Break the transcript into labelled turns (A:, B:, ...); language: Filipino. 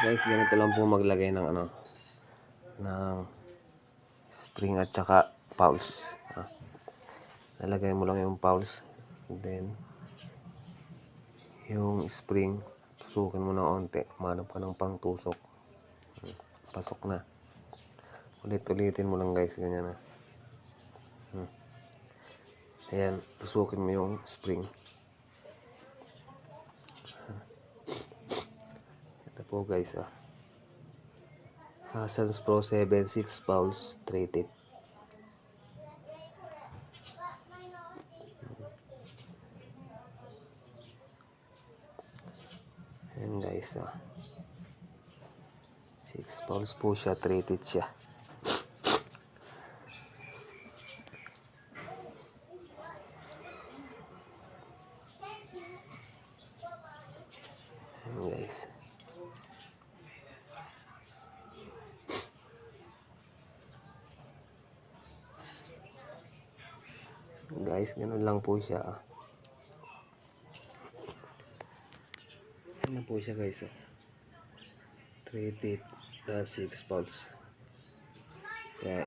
A: Guys, ganito lang po maglagay ng ng spring at saka pulse. Lalagay mo lang yung pulse, then yung spring tusukin mo ng onte, manap ka ng pangtusok, pasok na. Ulit-ulitin mo lang guys, ganyan na. Ayan, tusukin mo yung spring. Ito po guys, Hasans Pro 7.6 pulse treated. Ayan guys, 6 pulse po siya, treated siya. Ayan guys. Guys, ganun lang po siya. Ano po siya guys, treated 6 pulse. Kaya